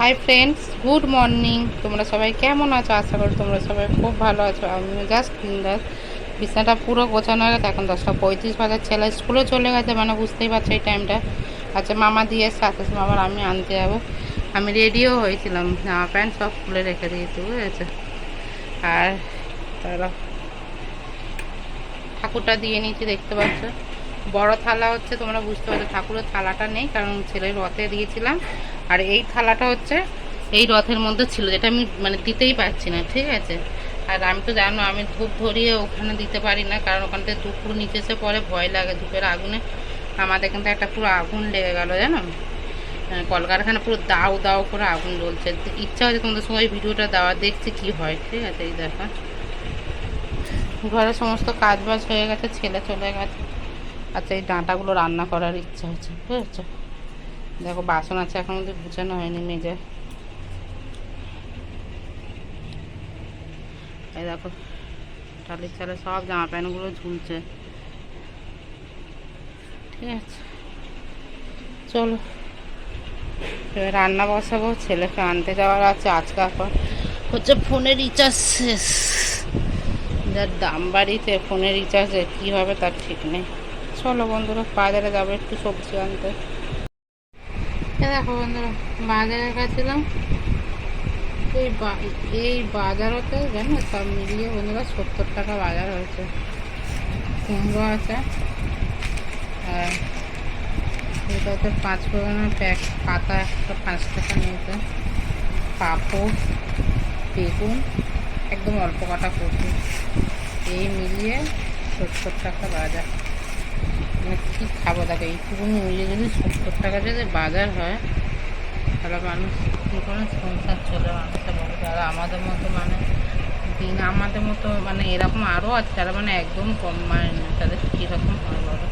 Hi friends, good morning. তোমরা সবাই কেমন আছো? আশা করি তোমরা সবাই খুব ভালো আছো। আমি জাস্ট বিছানাটা পুরো গোছানো হয়ে গেছে। এখন 10:35 বাজে। ছেলে স্কুলে চলে গেছে, মানে বুঝতেই পারছো এই টাইমটা। আচ্ছা, মামা দিয়ে এসে আসার সময় আবার আমি আনতে যাবো। আমি রেডিও হয়েছিলাম, জামা প্যান্ট সব খুলে রেখে দিয়েছি, বুঝেছে। আর তারা ঠাকুরটা দিয়ে নিয়েছি, দেখতে পাচ্ছ। বড় থালা হচ্ছে, তোমরা বুঝতে পারছো ঠাকুরের থালাটা নেই, কারণ ছেলের রথে দিয়েছিলাম। আর এই থালাটা হচ্ছে এই রথের মধ্যে ছিল, যেটা আমি মানে দিতেই পারছি না, ঠিক আছে। আর আমি তো জানো আমি ধূপ ধরিয়ে ওখানে দিতে পারি না, কারণ ওখান থেকে ধূপ পুরো নিচে এসে পরে ভয় লাগে ধূপের আগুনে। আমাদের কিন্তু একটা পুরো আগুন লেগে গেল, জানো। কলকারখানা পুরো দাও দাও করে আগুন জ্বলছে। ইচ্ছা হচ্ছে তোমাদের সঙ্গে ভিডিওটা দেওয়া, দেখছি কি হয়, ঠিক আছে। এই দেখো, ঘরে সমস্ত কাজ বাজ হয়ে গেছে, ছেলে চলে গেছে। আচ্ছা, এই ডাঁটাগুলো রান্না করার ইচ্ছা হচ্ছে, বুঝেছো। দেখো, বাসন আছে এখন অব্দি গুছানো হয়নি মেজে। এই দেখো, টালির চালে সব জামা প্যান্টগুলো ঝুলছে, ঠিক আছে। চলো এবার রান্না বসাবো, ছেলেকে আনতে যাওয়ার আছে। আজকে এখন হচ্ছে ফোনের রিচার্জ শেষ। যার দাম বাড়িতে ফোনের রিচার্জে কী হবে তার ঠিক নেই। চলো বন্ধুরা, বাজারে যাবো একটু সবজি আনতে। দেখো বন্ধুরা, বাজারে গেছিলাম। এই এই বাজারতে জানো, সব মিলিয়ে বন্ধুরা 70 টাকা বাজার হয়েছে। কুমড়ো আছে, আর এটা হচ্ছে 5 ফোড়নের পাতা, একটা 5 টাকা নিয়েছে। পাঁপড়, বেগুন, একদম অল্প কাটা করছি, এই মিলিয়ে 70 টাকা বাজার। মানে কী খাবো, দেখো এইটুকু মিলিয়ে যদি 70 টাকা যদি বাজার হয়, তাহলে মানুষ কী করে সংসার চলে মানুষের বলে। যারা আমাদের মতো মানে আমাদের মতো মানে এরকম আরও আছে যারা মানে একদম কম মানে না, তাদের কীরকম হয় বলো।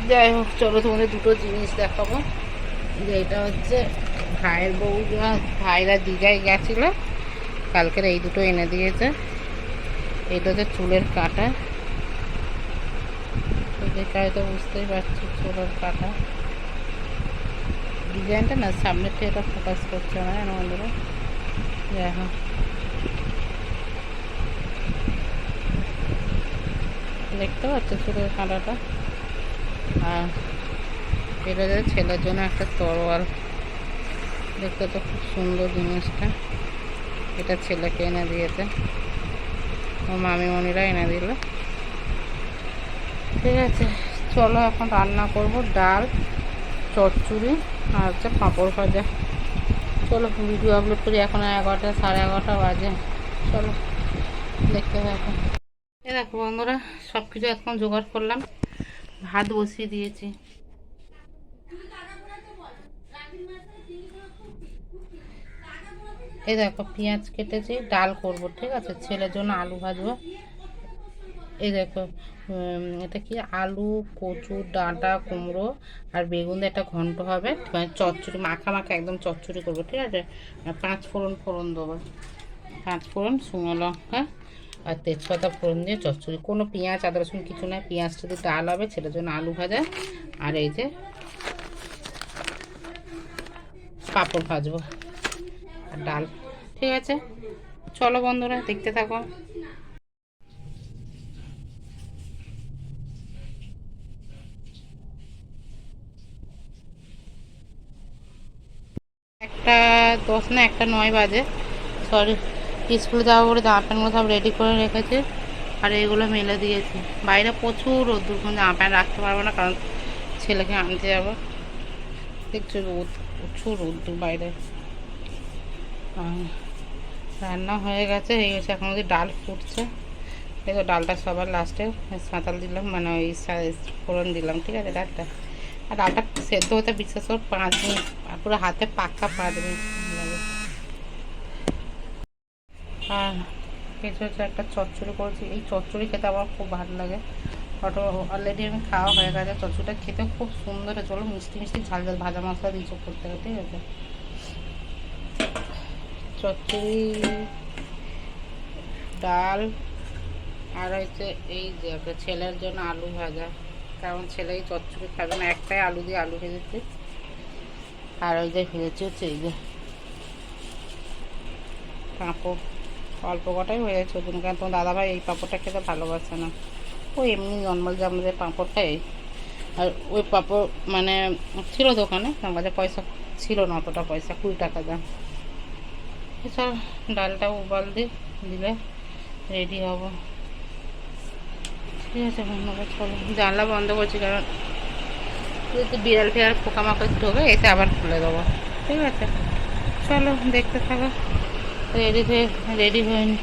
যাই হোক, চলো তোমাদের দুটো জিনিস দেখাবো। যে এটা হচ্ছে ভাইয়ের বউরা, ভাইরা দীঘায় গেছিলো, কালকের এই দুটো এনে দিয়েছে। এটা হচ্ছে চুলের কাঁটা, দেখে হয়তো বুঝতেই পারছি চুলের কাঁটা। ডিজাইনটা না সামনের থেকে এটা ফোকাস করছে না, জানো বন্ধুরা। দেখো, দেখতে পাচ্ছ চুলের কাঁটাটা। আর এটা যে ছেলের জন্য একটা তরোয়াল, দেখতে তো খুব সুন্দর জিনিসটা। এটা ছেলেকে এনে দিয়েছে, ও মামিমণিরা এনে দিল, ঠিক আছে। চলো এখন রান্না করব, ডাল, চচ্চড়ি আর হচ্ছে পাঁপড় ভাজা। চলো ভিডিও আপলোড করি, এখন 11টা 11:30 বাজে। চলো দেখতে থাকো। এই দেখো বন্ধুরা, সব কিছু এখন জোগাড় করলাম, ভাত বসিয়ে দিয়েছি। এই দেখো, পেঁয়াজ কেটেছি, ডাল করব, ঠিক আছে। ছেলের জন্য আলু ভাজবো। এই দেখো, এটা কি আলু, কচু ডাঁটা, কুমড়ো আর বেগুন দিয়ে একটা ঘন্ট হবে, মানে চচ্চড়ি মাখা মাখা একদম চচ্চড়ি করবো, ঠিক আছে। আর 5 ফোড়ন দেবো, 5 ফোড়ন, শুকনো লঙ্কা আর তেজপাতা ফোড়ন দিয়ে চচ্চড়ি। কোনো পেঁয়াজ আদা রসুন কিছু নয়, পেঁয়াজটা দিয়ে ডাল হবে, ছেলের জন্য আলু ভাজা আর এই যে পাঁপড় ভাজবো আর ডাল, ঠিক আছে। চলো বন্ধুরা, দেখতে থাকো। একটা 10 না 1:09 বাজে, সরি। স্কুলে যাওয়া করে জামা প্যান্টগুলো সব রেডি করে রেখেছে, আর এগুলো মেলে দিয়েছি। বাইরে প্রচুর রোদ্দুর, কোনো জামা প্যান্ট রাখতে পারবো না, কারণ ছেলেকে আনতে যাবো। দেখছো রোদ, প্রচুর রোদ্দুর বাইরে। রান্না হয়ে গেছে, এই হচ্ছে এখন যদি ডাল ফুটছে। দেখো, ডালটা সবার লাস্টে সাঁতাল দিলাম, মানে ওই ফোড়ন দিলাম, ঠিক আছে ডালটা। আর ডালটা সেদ্ধ হতে বিশেষ করে 5 মিনিট, পুরো হাতে পাক্কা 5 মিনিট লাগে। আর কিছু হচ্ছে একটা চচ্চড়ি করেছি, এই চচ্চড়ি খেতে আমার খুব ভালো লাগে। অলরেডি আমি খাওয়া হয়ে গেছে। চচ্চড়িটা খেতে খুব সুন্দর, চলো মিষ্টি মিষ্টি ঝাল ঝাল ভাজা মশলা দিয়েছো করতে হবে, ঠিক আছে। চচ্চড়ি, ডাল আর হচ্ছে এই যে একটা ছেলের জন্য আলু ভাজা, কারণ ছেলেই চচ্চড়ি খাবে না, একটাই আলু দিয়ে আলু ভেজেছি। আর ওই যে ভেজেছি হচ্ছে এই যে পাঁপড়, অল্প কটাই হয়েছে ওই জন্য, কারণ তোমার দাদাভাই এই পাঁপড়টা খেতে ভালোবাসে না, ওই এমনি নর্মাল যে আমাদের পাঁপড় খাই। আর ওই পাঁপড় মানে ছিল দোকানে, আমার কাছে পয়সা ছিল না অতটা, পয়সা 20 টাকা দাম। এছাড়া ডালটা উবাল দিলে রেডি হবো। ঠিক আছে বন্ধুরা, চলো জানলা বন্ধ করছি, কারণ যদি বিড়াল ফিড়াল পোকামাকড় ঢোকে এসে আবার খুলে দেবো। ঠিক আছে চলো দেখতে থাকো। রেডি হয়নি,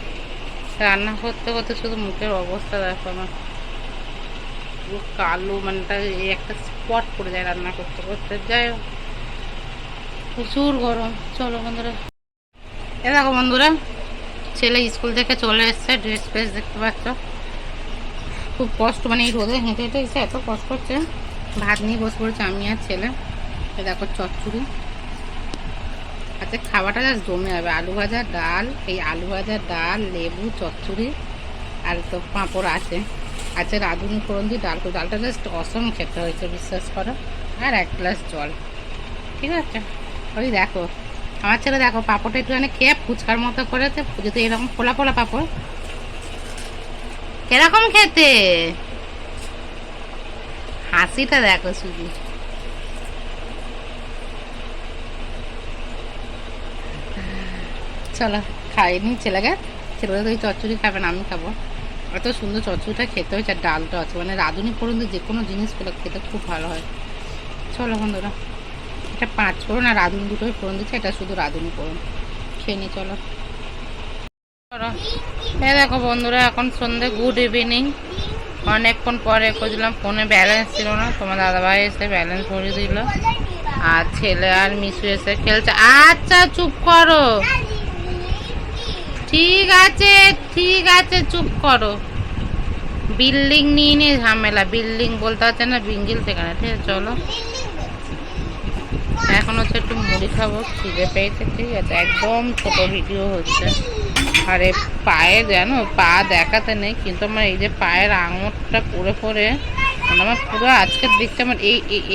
রান্না করতে করতে শুধু মুখের অবস্থা দেখো আমার, পুরো কালো, মানে এই একটা স্পট পড়ে যায় রান্না করতে করতে। যাই হোক, প্রচুর গরম। চলো বন্ধুরা, এ দেখো বন্ধুরা, ছেলে স্কুল থেকে চলে এসছে, ড্রেস ফ্রেস দেখতে পাচ্ছ। খুব কষ্ট, মানে এই রোদে হেঁটে হেঁটে এসে এত কষ্ট হচ্ছে। ভাত নিয়ে বসে পড়েছে আমি আর ছেলে। এ দেখো চচ্চড়ি, আচ্ছা খাবারটা জাস্ট জমে যাবে। আলু ভাজা ডাল, এই আলু ভাজা ডাল, লেবু, চচ্চড়ি, আর তো পাঁপড় আছে। আচ্ছা রাঁধুনি ফোড়ন দিয়ে ডালটা জাস্ট অসম খেতে হয়েছে, বিশ্বাস করো। আর 1 গ্লাস জল। ঠিক আছে, ওই দেখো আমার ছেলে, দেখো পাঁপড়টা একটুখানি খেয়ে ফুচকার মতো করেছে, যদি এরকম ফোলা ফোলা পাঁপড়। কিরকম খেতে, হাসিটা দেখো শুধু। চলো খাইনি ছেলেকে তো এই চচ্চড়ি খাবে না, আমি খাবো। এত সুন্দর চচ্চড়িটা খেতে হয়েছে, আর ডালটা আছে, মানে রাঁধুনি পর্যন্ত যে কোনো জিনিসগুলো খেতে খুব ভালো হয়। চলো বন্ধুরা, এটা 5 ফোড়ন আর রাঁধুনি দুটোই ফোড়ন দিচ্ছে, এটা শুধু রাঁধুনি ফোড়ন। খেয়ে নি চলো। এই দেখো বন্ধুরা, এখন সন্ধ্যে, গুড ইভিনিং। অনেকক্ষণ পরে করছিলাম, ফোনে ব্যালেন্স ছিল না, তোমার দাদাভাই এসে ব্যালেন্স ভরিয়ে দিল, আর ছেলে আর মিশু এসে খেলছে। আচ্ছা চুপ করো, ঠিক আছে ঠিক আছে চুপ করো। বিল্ডিং নিয়ে ঝামেলা, বিল্ডিং বলতে হচ্ছে না, বিঙ্গিল সেখানে। ঠিক আছে চলো, এখন হচ্ছে একটু মুড়ি খাবো, খিদে পেয়েছে। ঠিক আছে, একদম ছোট ভিডিও হচ্ছে। আরে পায়ে জানো, পা দেখাতে নেই, কিন্তু আমার এই যে পায়ের আঙুরটা পড়ে পড়ে, মানে আমার পুরো আজকের দিকটা আমার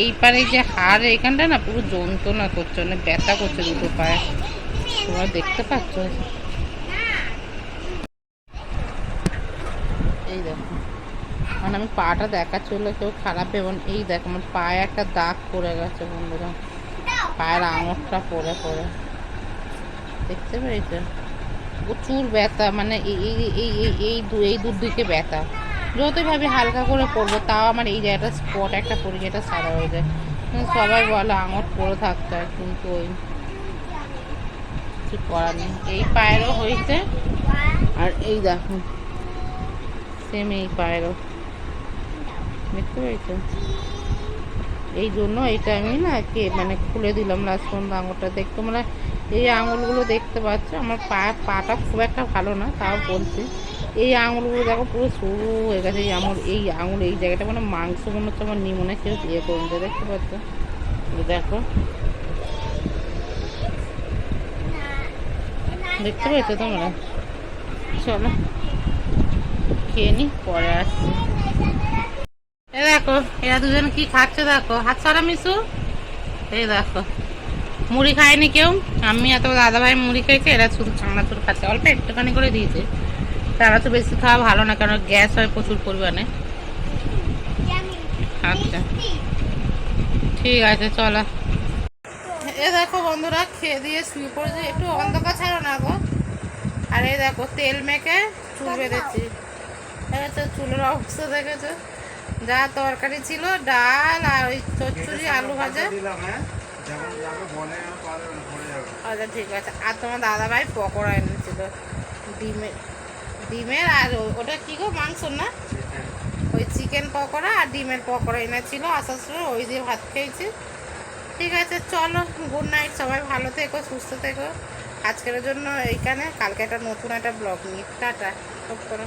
এই পারে যে হাড় এইখানটা না পুরো যন্ত্রণা করছে, মানে ব্যথা করছে দুটো পায়ে। তোমরা দেখতে পাচ্ছ, এই দেখো, মানে আমি পাটা দেখাচ্ছিল কেউ খারাপ এবং এই দেখো আমার পায়ে একটা দাগ পড়ে গেছে বন্ধুরা, পায়ের আঙুরটা পড়ে পড়ে, দেখতে পেয়েছো? প্রচুর ব্যথা, মানে এই দূর দিকে ব্যথা। যতই ভাবি হালকা করে পড়বো, তাও আমার এই জায়গাটা স্পট একটা পড়ে, যেটা সাদা হয়ে যায়। সবাই বলে আঙুর পড়ে থাকতে হয়, কিন্তু ওই কিছু করার নেই। এই পায়েরও হয়েছে, আর এই দেখো সেম এই পায়েরও, দেখতে পেয়েছো? এই জন্য এইটা আমি না মানে খুলে দিলাম লাস্ট পর্যন্ত আঙুরটা, দেখতে মানে এই আঙুলগুলো দেখতে পাচ্ছ, আমার পাটা খুব একটা ভালো না, তাও বলছি এই আঙুলগুলো দেখো পুরো সরু হয়ে গেছে। এই আঙুল এই জায়গাটা মানে মাংস মনে হচ্ছে আমার নিমনে কেউ ইয়ে করছে, দেখতে পাচ্ছ? দেখো, দেখতে পেয়েছো তোমরা? চলো খেয়ে নি, পরে আসছি। এ দেখো এরা দুজন কি খাচ্ছে, দেখো হাত ছাড়া মিশু। এই দেখো মুড়ি খায়নি কেউ, আমি এত দাদাভাই মুড়ি খেয়েছে, এরা শুধু চানাচুর খাচ্ছে, অল্প একটুখানি করে দিয়েছে। তারা তো বেশি খাওয়া ভালো না, কারণ গ্যাস হয় প্রচুর পরিমাণে। আচ্ছা ঠিক আছে চলো। এ দেখো বন্ধুরা, খেয়ে দিয়ে শুয়ে পড়েছে, একটু অন্ধকার ছাড়ো না গো। আর এই দেখো তেল মেখে চুল বেঁধেছি, দেখেছো চুলের অবস্থা দেখেছো? যা তরকারি ছিল, ডাল আর ওই চচ্চড়ি, আলু ভাজা। আচ্ছা ঠিক আছে, আর তোমার দাদাভাই পকোড়া এনেছিল ডিমের আর ওটা কি গো, মাংস না, ওই চিকেন পকোড়া আর ডিমের পকোড়া এনেছিল আসার সময়, ওই দিয়ে ভাত খেয়েছি। ঠিক আছে চলো, গুড নাইট, সবাই ভালো থেকো, সুস্থ থেকো। আজকের জন্য এইখানে, কালকে একটা নতুন একটা ব্লগ নিয়ে টাটা। সব করো।